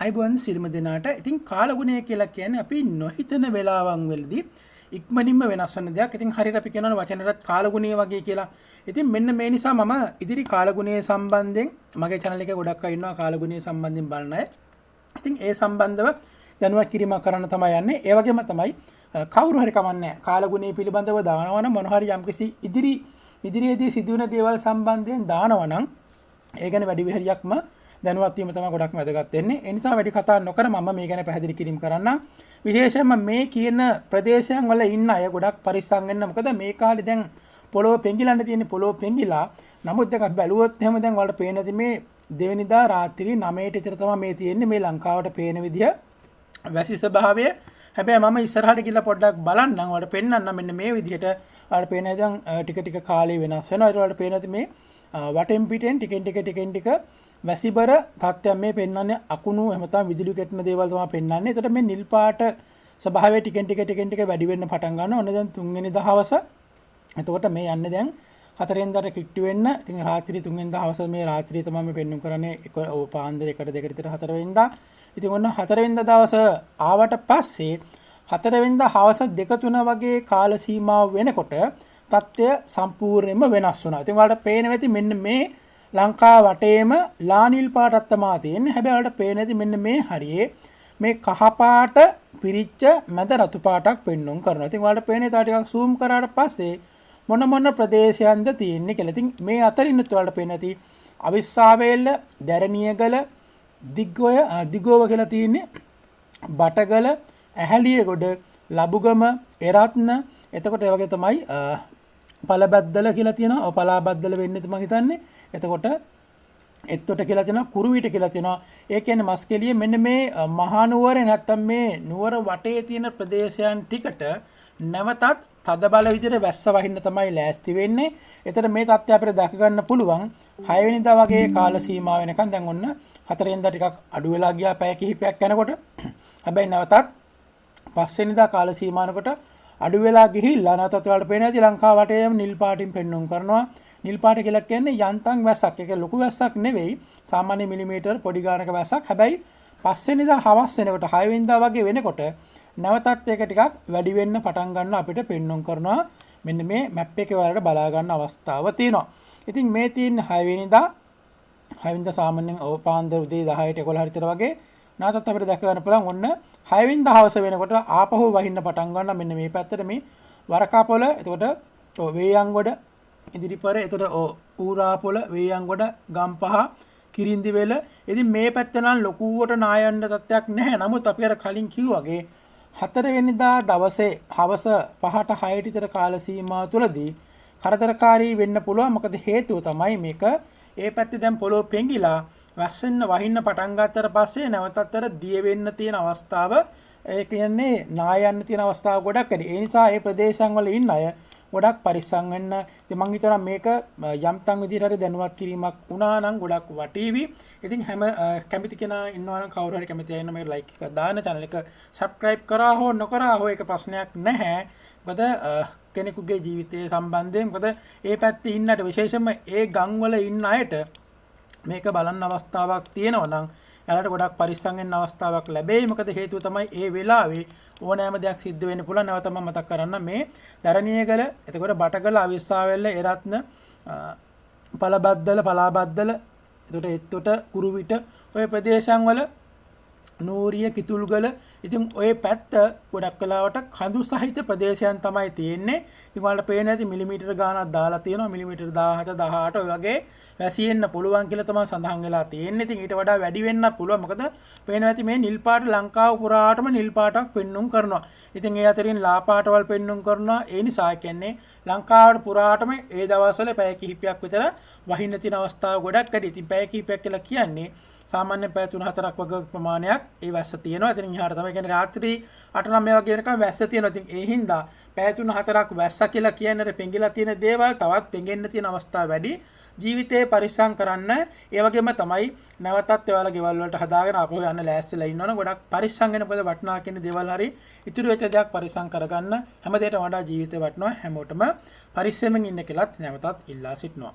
අයිබෝන් සිල්ම දෙනාට ඉතින් කාලගුණය කියලා කියන්නේ අපි නොහිතන වෙලාවන් වලදී ඉක්මනින්ම වෙනස් වෙන දෙයක්. ඉතින් හරියට අපි කියනවා වචනරත් කාලගුණය වගේ කියලා. ඉතින් මෙන්න මේ නිසා මම ඉදිරි කාලගුණය සම්බන්ධයෙන් මගේ channel එකේ ගොඩක් අය ඉන්නවා කාලගුණය සම්බන්ධයෙන් බලන අය. ඉතින් ඒ සම්බන්ධව දැනුවත් කිරීමක් කරන්න තමයි යන්නේ. ඒ වගේම තමයි කවුරු හරි කමන්නේ කාලගුණය පිළිබඳව දානවනම් මොන හරි යම්කිසි ඉදිරියේදී සිදුවෙන දේවල් සම්බන්ධයෙන් දානවනම් ඒ ගැන වැඩි විහරියක්ම දැනුවත් වීම තමයි ගොඩක් වැදගත් වෙන්නේ. ඒ නිසා වැඩි කතා නොකර මම මේ ගැන පැහැදිලි කිරීම කරන්නම්. විශේෂයෙන්ම මේ කියන ප්‍රදේශයන් වල ඉන්න අය ගොඩක් පරිස්සම් වෙන්න. මොකද මේ කාලේ දැන් පොළොව පෙඟිලන්න තියෙන්නේ පොළොව පෙඟිලා. නමුත් දැන් අපි බැලුවොත් එහෙම දැන් වලට පේන මේ දෙවෙනිදා රාත්‍රී 9ට විතර තමයි මේ තියෙන්නේ මේ ලංකාවට පේන විදිය වැසි ස්වභාවය. හැබැයි මම ඉස්සරහට ගිහලා පොඩ්ඩක් බලන්නම් වලට පෙන්නන්න මෙන්න මේ විදිහට වලට පේන දැන් ටික කාලේ වෙනස් වෙනවා. ඒත් වලට පේන මේ වටෙන් පිටෙන් ටිකෙන් ටික වැසිබර තත්ත්වයන් මේ පෙන්වන්නේ අකුණු එහෙම නැත්නම් විදුලි කෙටන දේවල් තමයි පෙන්වන්නේ. එතකොට මේ නිල් පාට ස්වභාවය ටිකෙන් ටික වැඩි වෙන්න පටන් ගන්නවා. ඔන්න දැන් 3 වෙනි දවස. එතකොට මේ යන්නේ දැන් 4 වෙනිදාට කිට්ටු වෙන්න. ඉතින් රාත්‍රී 3 වෙනි දවස මේ රාත්‍රියේ තමයි මේ පෙන්වන්න කරන්නේ. පාන්දර 1 2 විතර 4 වෙනිදා. ඉතින් ඔන්න 4 වෙනිදා දවස ආවට පස්සේ 4 වෙනිදා හවස 2 3 වගේ කාල සීමාව වෙනකොට තත්ත්වය සම්පූර්ණයෙන්ම වෙනස් වුණා. ඉතින් ඔයාලට පේනවා ඇති මෙන්න මේ ලංකාව වටේම ලානිල් පාටක් තමයි තියෙන්නේ. හැබැයි ඔයාලට පේන ඇති මෙන්න මේ හරියේ මේ කහ පාට පිරිච්ච මැද රතු පාටක් පෙන්වුම් කරනවා. ඉතින් ඔයාලට පේන්නේ තව ටිකක් zoom කරාට පස්සේ මොන ප්‍රදේශයන්ද තියෙන්නේ කියලා. ඉතින් මේ අතරිනුත් ඔයාලට පේන ඇති අවිස්සාවේල්ල, දැරණියගල, දිගෝව කියලා තියෙන්නේ, බටගල, ඇහැලියගොඩ, ලබුගම, එරත්න, එතකොට ඒ වගේ තමයි පළබද්දල කියලා තියෙනවා. පලාබද්දල වෙන්නේ මම හිතන්නේ. එතකොට එත්තොට කියලා තියෙනවා, කුරුවිට කියලා තියෙනවා. ඒ කියන්නේ මස්කෙලිය මෙන්න මේ මහා නුවර නැත්තම් මේ නුවර වටේ තියෙන ප්‍රදේශයන් ටිකට නැවතත් තද බල විදිහට වැස්ස වහින්න තමයි ලෑස්ති වෙන්නේ. එතකොට මේ තත්ත්වය අපිට දැක ගන්න පුළුවන් 6 වෙනිදා වගේ කාල සීමාව වෙනකන්. දැන් ඔන්න 4 වෙනිදා ටිකක් අඩු වෙලා ගියා පැය කිහිපයක් යනකොට. හැබැයි නැවතත් 5 වෙනිදා කාල සීමාවකට අඩු වෙලා ගිහිල්ලා නැවතත් ඔයාලට පේන ඇති ලංකාව වටේම නිල් පාටින් පෙන්වුම් කරනවා. නිල් පාට කියලා කියන්නේ යන්තම් වැස්සක්. ඒක ලොකු වැස්සක් නෙවෙයි. සාමාන්‍ය මිලිමීටර් පොඩි ගානක වැස්සක්. හැබැයි 5 වෙනිදා හවස් වෙනකොට 6 වෙනිදා වගේ වෙනකොට නැවතත් ඒක ටිකක් වැඩි වෙන්න පටන් ගන්න අපිට පෙන්වුම් කරනවා. මෙන්න මේ මැප් එකේ ඔයාලට බලා ගන්න අවස්ථාව තියෙනවා. ඉතින් මේ තියෙන 6 වෙනිදා සාමාන්‍යයෙන් පාන්දර උදේ 10ට 11 විතර වගේ නැවතත් අපිට දැක ගන්න පුළුවන්. ඔන්න 6 වෙනිදා හවස වෙනකොට ආපහු වහින්න පටන් ගන්නවා. මෙන්න මේ පැත්තට මේ වරකාපොළ, එතකොට වේයන්ගොඩ, ඉදිරිපර, එතකොට ඌරාපොළ, වේයන්ගොඩ, ගම්පහ, කිරින්දිවැල. ඉතින් මේ පැත්ත නම් ලොකුවට නායන්න තත්ත්වයක් නැහැ. නමුත් අපි අර කලින් කිව්වා වගේ 4 වෙනිදා දවසේ හවස 5ට 6ට විතර කාල සීමාව තුළදී කරදරකාරී වෙන්න පුළුවන්. මොකද හේතුව තමයි මේක ඒ පැත්තේ දැන් පොළොව පෙඟිලා වැස්සෙන්න වහින්න පටන් ගත්තට පස්සේ නැවතත් අර දිය වෙන්න තියෙන අවස්ථාව, ඒ කියන්නේ නායන්න තියෙන අවස්ථාව ගොඩක් වැඩි. ඒ නිසා මේ ප්‍රදේශයන් වල ඉන්න අය ගොඩක් පරිස්සම් වෙන්න. ඉතින් මම හිතනවා මේක යම්තම් විදිහට හරි දැනුවත් කිරීමක් වුණා නම් ගොඩක් වටීවි. ඉතින් හැම කැමති කෙනා ඉන්නවා නම් කවුරු හරි කැමති අය ඉන්න මේක ලයික් එකක් දාන්න, channel එක subscribe කරා හෝ නොකරා හෝ ඒක ප්‍රශ්නයක් නැහැ. මොකද කෙනෙකුගේ ජීවිතය සම්බන්ධයෙන් මොකද ඒ පැත්තේ ඉන්නට විශේෂයෙන්ම ඒ ගම් වල ඉන්න අයට මේක බලන්න අවස්ථාවක් තියෙනවා නම් එයාලට ගොඩක් පරිස්සම් වෙන්න අවස්ථාවක් ලැබෙයි. මොකද හේතුව තමයි ඒ වෙලාවේ ඕනෑම දෙයක් සිද්ධ වෙන්න පුළුවන්. නැවත මම මතක් කරන්න මේ දරණියගල, එතකොට බටගල, අවිස්සාවැල්ල, එරත්න, පළබද්දල, පලාබද්දල, එතකොට එත්තොට, කුරුවිට ඔය ප්‍රදේශයන් වල නූරිය, කිතුල්ගල, ඉතින් ඔය පැත්ත ගොඩක් වෙලාවට කඳු සහිත ප්‍රදේශයන් තමයි තියෙන්නේ. ඉතින් ඔයාලට පේන ඇති මිලිමීටර ගානක් දාලා තියෙනවා. මිලිමීටර 17 18 ඔය වගේ වැසියෙන්න පුළුවන් කියලා තමයි සඳහන් වෙලා තියෙන්නේ. ඉතින් ඊට වඩා වැඩි වෙන්න පුළුවන්. මොකද පේනවා ඇති මේ නිල් පාට ලංකාව පුරාටම නිල් පාටක් පෙන්වුම් කරනවා. ඉතින් ඒ අතරින් ලා පාටවල් පෙන්වුම් කරනවා. ඒ නිසා කියන්නේ ලංකාවට පුරාටම ඒ දවස්වල පැය කිහිපයක් විතර වහින්න තියෙන අවස්ථාව ගොඩක් වැඩි. ඉතින් පැය කිහිපයක් කියලා කියන්නේ සාමාන්‍ය පැය 3-4ක් වගේ ප්‍රමාණයක් ඒ වැස්ස තියෙනවා. ඉතින් ඉහාට තමයි කියන්නේ රාත්‍රී 8-9 වගේ වෙනකම් වැස්ස තියෙනවා. ඉතින් ඒ හින්දා පැය 3-4ක් වැස්ස කියලා කියන්නේ පෙඟිලා තියෙන දේවල් තවත් පෙඟෙන්න තියෙන අවස්ථා වැඩි. ජීවිතේ පරිස්සම් කරන්න. ඒ වගේම තමයි නැවතත් ඔයාලා ගෙවල් වලට හදාගෙන ආපහු යන්න ලෑස්තිලා ඉන්නවනම් ගොඩක් පරිස්සම් වෙන මොකද වටනා කියන දේවල් හරි ඉතුරු වෙච්ච දේක් පරිස්සම් කරගන්න. හැම දෙයකටම වඩා ජීවිතේ වටනවා. හැමෝටම පරිස්සමෙන් ඉන්න කියලාත් නැවතත් ඉල්ලා සිටිනවා.